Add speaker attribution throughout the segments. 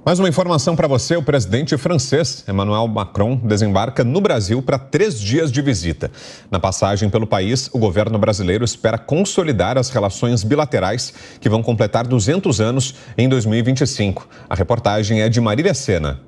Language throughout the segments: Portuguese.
Speaker 1: Mais uma informação para você: o presidente francês Emmanuel Macron desembarca no Brasil para 3 dias de visita. Na passagem pelo país, o governo brasileiro espera consolidar as relações bilaterais que vão completar 200 anos em 2025. A reportagem é de Marília Sena.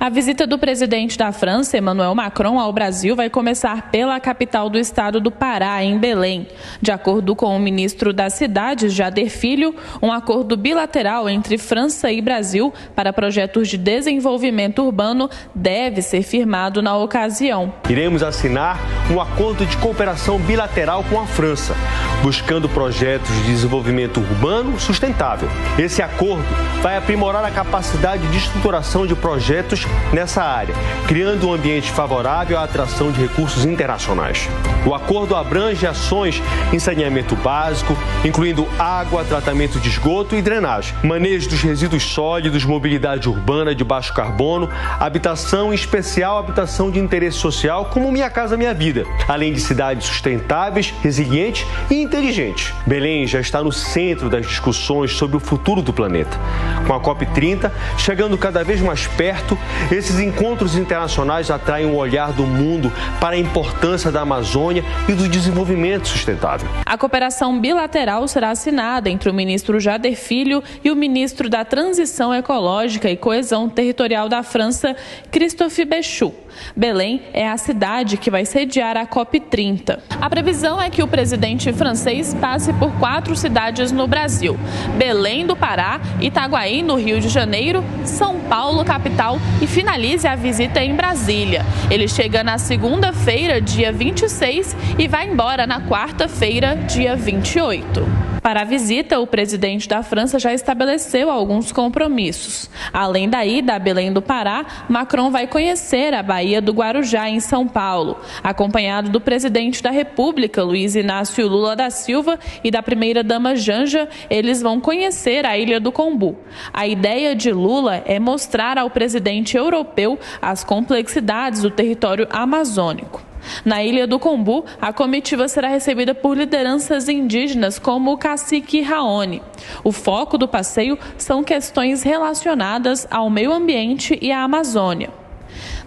Speaker 2: A visita do presidente da França, Emmanuel Macron, ao Brasil vai começar pela capital do estado do Pará, em Belém. De acordo com o ministro das Cidades, Jader Filho, um acordo bilateral entre França e Brasil para projetos de desenvolvimento urbano deve ser firmado na ocasião.
Speaker 3: Iremos assinar um acordo de cooperação bilateral com a França, buscando projetos de desenvolvimento urbano sustentável. Esse acordo vai aprimorar a capacidade de estruturação de projetos nessa área, criando um ambiente favorável à atração de recursos internacionais. O acordo abrange ações em saneamento básico, incluindo água, tratamento de esgoto e drenagem, manejo dos resíduos sólidos, mobilidade urbana de baixo carbono, habitação, em especial habitação de interesse social, como Minha Casa Minha Vida, além de cidades sustentáveis, resilientes e inteligentes. Belém já está no centro das discussões sobre o futuro do planeta. Com a COP30 chegando cada vez mais perto, esses encontros internacionais atraem o olhar do mundo para a importância da Amazônia e do desenvolvimento sustentável.
Speaker 2: A cooperação bilateral será assinada entre o ministro Jader Filho e o ministro da Transição Ecológica e Coesão Territorial da França, Christophe Béchu. Belém é a cidade que vai sediar a COP30. A previsão é que o presidente francês passe por 4 cidades no Brasil: Belém do Pará, Itaguaí, no Rio de Janeiro, São Paulo, capital, e finalize a visita em Brasília. Ele chega na segunda-feira, dia 26, e vai embora na quarta-feira, dia 28. Para a visita, o presidente da França já estabeleceu alguns compromissos. Além da ida a Belém do Pará, Macron vai conhecer a Baía do Guarujá, em São Paulo. Acompanhado do presidente da República, Luiz Inácio Lula da Silva, e da primeira-dama Janja, eles vão conhecer a Ilha do Combu. A ideia de Lula é mostrar ao presidente europeu as complexidades do território amazônico. Na Ilha do Combu, a comitiva será recebida por lideranças indígenas como o cacique Raoni. O foco do passeio são questões relacionadas ao meio ambiente e à Amazônia.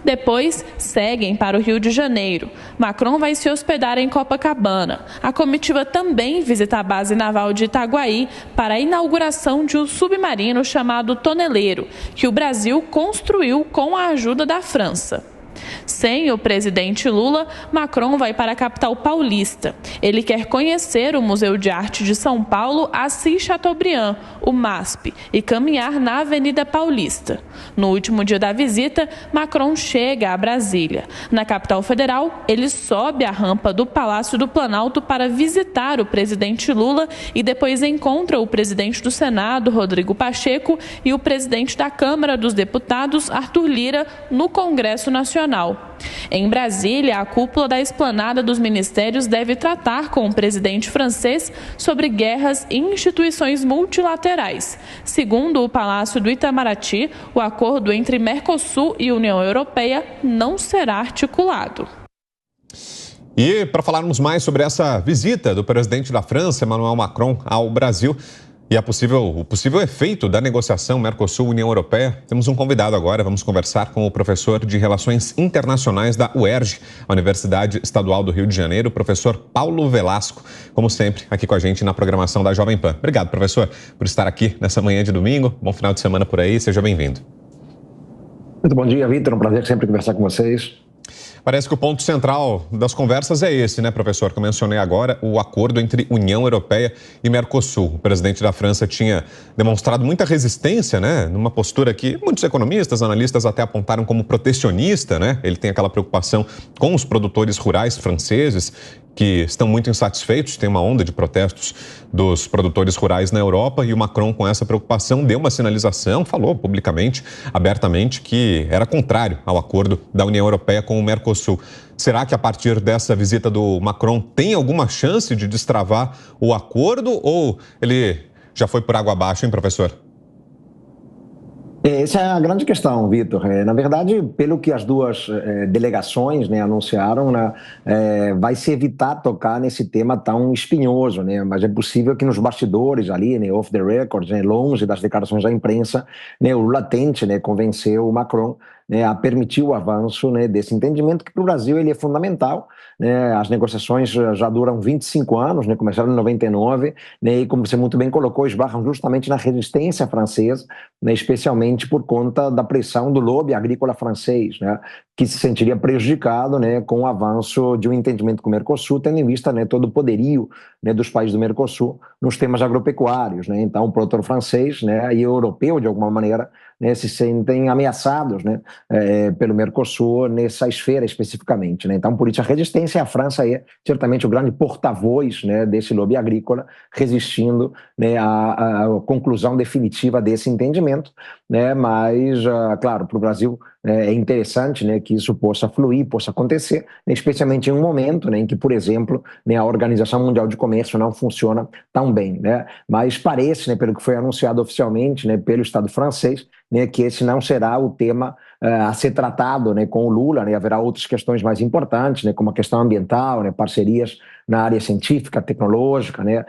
Speaker 2: Depois, seguem para o Rio de Janeiro. Macron vai se hospedar em Copacabana. A comitiva também visita a base naval de Itaguaí para a inauguração de um submarino chamado Toneleiro, que o Brasil construiu com a ajuda da França. Sem o presidente Lula, Macron vai para a capital paulista. Ele quer conhecer o Museu de Arte de São Paulo, Assis Chateaubriand, o MASP, e caminhar na Avenida Paulista. No último dia da visita, Macron chega a Brasília. Na capital federal, ele sobe a rampa do Palácio do Planalto para visitar o presidente Lula e depois encontra o presidente do Senado, Rodrigo Pacheco, e o presidente da Câmara dos Deputados, Arthur Lira, no Congresso Nacional. Em Brasília, a cúpula da Esplanada dos Ministérios deve tratar com o presidente francês sobre guerras e instituições multilaterais. Segundo o Palácio do Itamaraty, o acordo entre Mercosul e União Europeia não será articulado.
Speaker 1: E para falarmos mais sobre essa visita do presidente da França, Emmanuel Macron, ao Brasil, e o possível efeito da negociação Mercosul-União Europeia, temos um convidado agora. Vamos conversar com o professor de Relações Internacionais da UERJ, a Universidade Estadual do Rio de Janeiro, o professor Paulo Velasco, como sempre, aqui com a gente na programação da Jovem Pan. Obrigado, professor, por estar aqui nessa manhã de domingo. Bom final de semana por aí, seja bem-vindo.
Speaker 4: Muito bom dia, Vitor. Um prazer sempre conversar com vocês.
Speaker 1: Parece que o ponto central das conversas é esse, né, professor? Que eu mencionei agora, o acordo entre União Europeia e Mercosul. O presidente da França tinha demonstrado muita resistência, né, numa postura que muitos economistas, analistas até apontaram como protecionista, né? Ele tem aquela preocupação com os produtores rurais franceses, que estão muito insatisfeitos. Tem uma onda de protestos dos produtores rurais na Europa e o Macron, com essa preocupação, deu uma sinalização, falou publicamente, abertamente, que era contrário ao acordo da União Europeia com o Mercosul. Será que a partir dessa visita do Macron tem alguma chance de destravar o acordo ou ele já foi por água abaixo, hein, professor?
Speaker 4: Essa é a grande questão, Vitor. Na verdade, pelo que as duas delegações, né, anunciaram, né, vai se evitar tocar nesse tema tão espinhoso, né, mas é possível que nos bastidores ali, né, off the record, né, longe das declarações da imprensa, né, o Lula tente, né, convencer o Macron, né, a permitir o avanço, né, desse entendimento que para o Brasil ele é fundamental, né, as negociações já duram 25 anos, né, começaram em 99, né, e como você muito bem colocou, esbarram justamente na resistência francesa, né, especialmente por conta da pressão do lobby agrícola francês, né, que se sentiria prejudicado, né, com o avanço de um entendimento com o Mercosul, tendo em vista, né, todo o poderio, né, dos países do Mercosul nos temas agropecuários, né. Então o produtor francês, né, e europeu, de alguma maneira, né, se sentem ameaçados, né, pelo Mercosul nessa esfera especificamente, né. Então por isso a resistência, a França é certamente o grande porta-voz, né, desse lobby agrícola, resistindo, né, à conclusão definitiva desse entendimento, né, mas, claro, para o Brasil é interessante, né, que isso possa fluir, possa acontecer, né, especialmente em um momento, né, em que, por exemplo, né, a Organização Mundial de Comércio não funciona tão bem, né, mas parece, né, pelo que foi anunciado oficialmente, né, pelo Estado francês, né, que esse não será o tema a ser tratado, né, com o Lula, né, haverá outras questões mais importantes, né, como a questão ambiental, né, parcerias na área científica, tecnológica, né,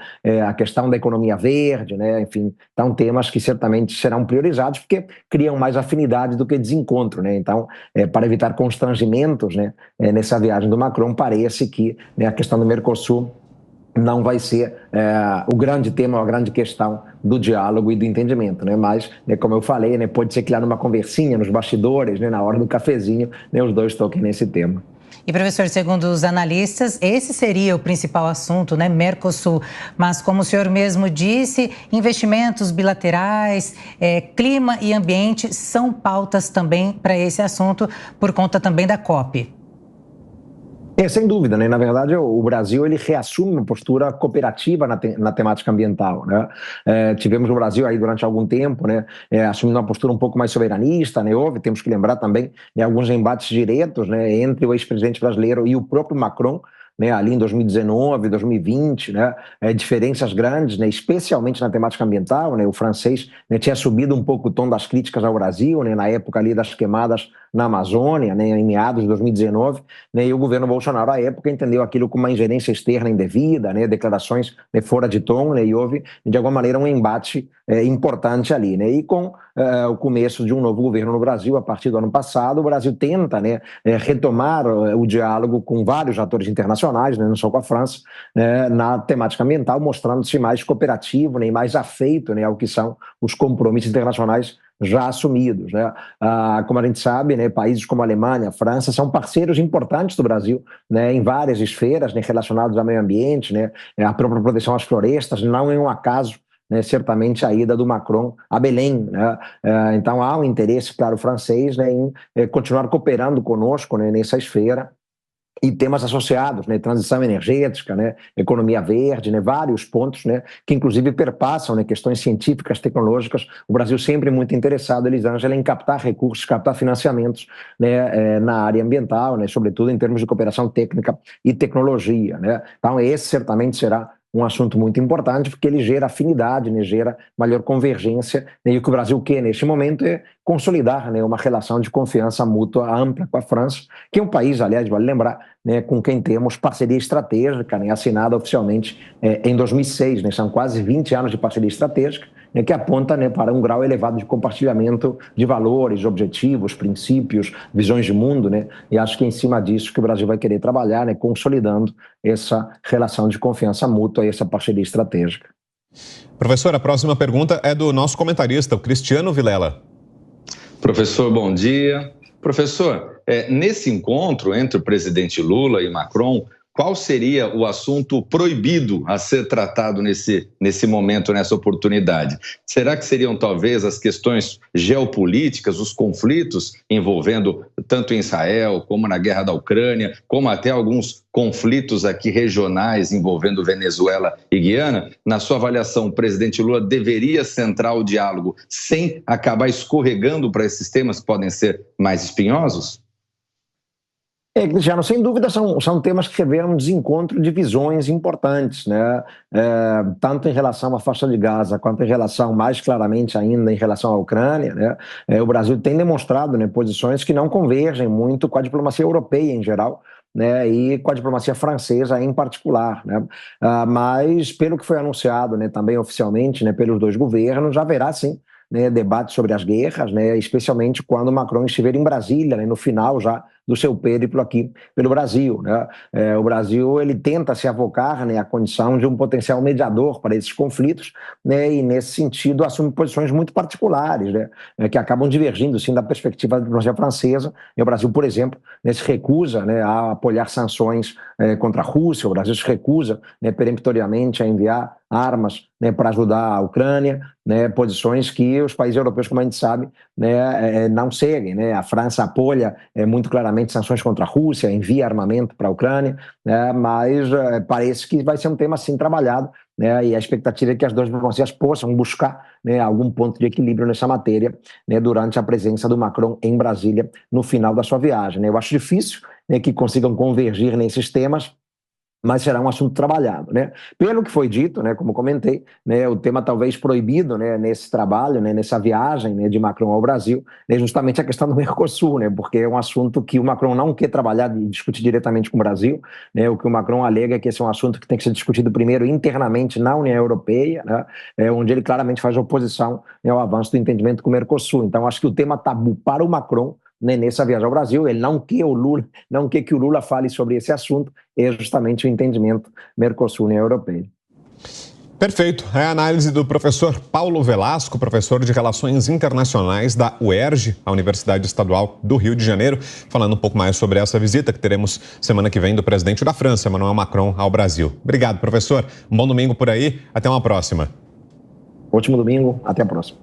Speaker 4: a questão da economia verde, né, enfim, são temas que certamente serão priorizados porque criam mais afinidade do que desencontro, né, então, para evitar constrangimentos, né, nessa viagem do Macron, parece que, né, a questão do Mercosul não vai ser o grande tema, a grande questão do diálogo e do entendimento, né? Mas, né, como eu falei, né, pode ser criar uma conversinha nos bastidores, né, na hora do cafezinho, né, os dois toquem nesse tema.
Speaker 5: E, professor, segundo os analistas, esse seria o principal assunto, né, Mercosul. Mas, como o senhor mesmo disse, investimentos bilaterais, clima e ambiente são pautas também para esse assunto, por conta também da COP.
Speaker 4: Sem dúvida, né? Na verdade, o Brasil ele reassume uma postura cooperativa na temática ambiental, né? Tivemos no Brasil aí durante algum tempo, né, assumindo uma postura um pouco mais soberanista, né? Temos que lembrar também, né, alguns embates diretos, né, entre o ex-presidente brasileiro e o próprio Macron, né, ali em 2019, 2020, né, diferenças grandes, né, especialmente na temática ambiental, né, o francês, né, tinha subido um pouco o tom das críticas ao Brasil, né, na época ali das queimadas na Amazônia, né, em meados de 2019, né, e o governo Bolsonaro, à época, entendeu aquilo como uma ingerência externa indevida, né, declarações, né, fora de tom, né, e houve, de alguma maneira, um embate importante ali, né, e com o começo de um novo governo no Brasil, a partir do ano passado, o Brasil tenta, né, retomar o diálogo com vários atores internacionais, né, não só com a França, né, na temática ambiental, mostrando-se mais cooperativo, né, e mais afeito, né, ao que são os compromissos internacionais já assumidos, né? Como a gente sabe, né, países como a Alemanha, a França são parceiros importantes do Brasil, né, em várias esferas, né, relacionadas ao meio ambiente, né, a própria proteção às florestas. Não é um acaso, né, certamente a ida do Macron a Belém, né? Então há um interesse, claro, francês, né, em continuar cooperando conosco, né, nessa esfera. E temas associados, né, transição energética, né, economia verde, né, vários pontos, né, que inclusive perpassam, né, questões científicas, tecnológicas. O Brasil sempre muito interessado, Elisângela, em captar recursos, captar financiamentos, né, na área ambiental, né, sobretudo em termos de cooperação técnica e tecnologia, né. Então esse certamente será um assunto muito importante, porque ele gera afinidade, né, gera maior convergência, né, e o que o Brasil quer neste momento é consolidar, né, uma relação de confiança mútua ampla com a França, que é um país, aliás, vale lembrar, né, com quem temos parceria estratégica, né, assinada oficialmente em 2006, né, são quase 20 anos de parceria estratégica, né, que aponta, né, para um grau elevado de compartilhamento de valores, objetivos, princípios, visões de mundo, né, e acho que é em cima disso que o Brasil vai querer trabalhar, né, consolidando essa relação de confiança mútua e essa parceria estratégica.
Speaker 1: Professor, a próxima pergunta é do nosso comentarista, o Cristiano Vilela.
Speaker 6: Professor, bom dia. Professor, nesse encontro entre o presidente Lula e Macron, qual seria o assunto proibido a ser tratado nesse momento, nessa oportunidade? Será que seriam talvez as questões geopolíticas, os conflitos envolvendo tanto Israel como na guerra da Ucrânia, como até alguns conflitos aqui regionais envolvendo Venezuela e Guiana? Na sua avaliação, o presidente Lula deveria centrar o diálogo sem acabar escorregando para esses temas que podem ser mais espinhosos?
Speaker 4: Cristiano, sem dúvida são temas que revelam um desencontro de visões importantes, né? Tanto em relação à faixa de Gaza, quanto em relação, mais claramente ainda, em relação à Ucrânia, né? O Brasil tem demonstrado, né, posições que não convergem muito com a diplomacia europeia em geral, né, e com a diplomacia francesa em particular, né? Mas, pelo que foi anunciado, né, também oficialmente, né, pelos dois governos, haverá sim, né, debate sobre as guerras, né, especialmente quando Macron estiver em Brasília, né, no final já do seu périplo aqui pelo Brasil, né? O Brasil ele tenta se avocar, né, à condição de um potencial mediador para esses conflitos, né, e nesse sentido assume posições muito particulares, né, que acabam divergindo sim da perspectiva da diplomacia francesa. E o Brasil, por exemplo, né, se recusa, né, a apoiar sanções contra a Rússia. O Brasil se recusa, né, peremptoriamente a enviar armas, né, para ajudar a Ucrânia, né, posições que os países europeus, como a gente sabe, né, não seguem, né? A França apoia muito claramente sanções contra a Rússia, envia armamento para a Ucrânia, né, mas parece que vai ser um tema assim trabalhado, né, e a expectativa é que as duas diplomacias possam buscar, né, algum ponto de equilíbrio nessa matéria, né, durante a presença do Macron em Brasília no final da sua viagem, né? Eu acho difícil, né, que consigam convergir nesses temas, mas será um assunto trabalhado, né? Pelo que foi dito, né, como comentei, né, o tema talvez proibido, né, nesse trabalho, né, nessa viagem, né, de Macron ao Brasil, é justamente a questão do Mercosul, né, porque é um assunto que o Macron não quer trabalhar e discutir diretamente com o Brasil, né? O que o Macron alega é que esse é um assunto que tem que ser discutido primeiro internamente na União Europeia, né, onde ele claramente faz oposição, né, ao avanço do entendimento com o Mercosul. Então, acho que o tema tabu para o Macron, né, nessa viagem ao Brasil, ele não quer que o Lula fale sobre esse assunto, é justamente o entendimento Mercosul-União Europeia.
Speaker 1: Perfeito. É a análise do professor Paulo Velasco, professor de Relações Internacionais da UERJ, a Universidade Estadual do Rio de Janeiro, falando um pouco mais sobre essa visita que teremos semana que vem do presidente da França, Emmanuel Macron, ao Brasil. Obrigado, professor. Um bom domingo por aí. Até uma próxima.
Speaker 4: Ótimo domingo. Até a próxima.